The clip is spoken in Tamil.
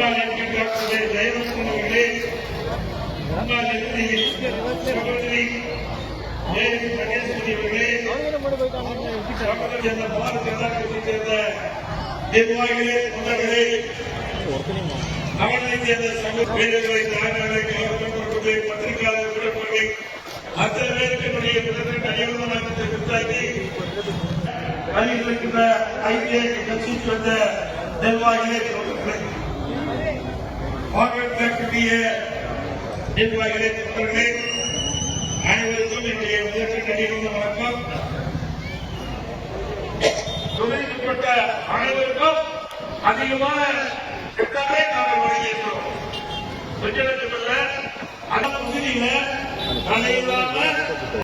முன்னாள் எம்பி டாக்டர் ஜெயலட்சுமி அவர்களே, முன்னாள் எம்பி சகோதரி ஜெயலட்சுமி கணேஸ்வரி அவர்களே, சேர்ந்த பாரதிய ஜனதா கட்சியை சேர்ந்த நிர்வாகிகளே, தொண்டர்களே, அவர்களை சேர்ந்த சமூக வீரர்களை, தாய்மார்களை, காவல்துறை பத்திரிகையாளர் விடுபவர்களை அத்தனை பேருக்கு என்னுடைய முதற்கட்ட அணிவகுப்பு விருத்தாக்கி இருக்கின்ற ஐக்கிய கட்சியை சேர்ந்த நிர்வாகிகளே, மாவட்டத்திற்குரிய நிர்வாகிகளே, தொண்டர்களே, அனைவருக்கும் என்னுடைய முதற்கட்ட அணிவகுப்பு வணக்கம். தொழில்நுட்பட்ட அனைவருக்கும் அதிகமான திட்டங்களை நாங்கள் வழங்கியிருக்கிறோம். கொஞ்ச லட்சம் அல்ல, அந்த பகுதியில்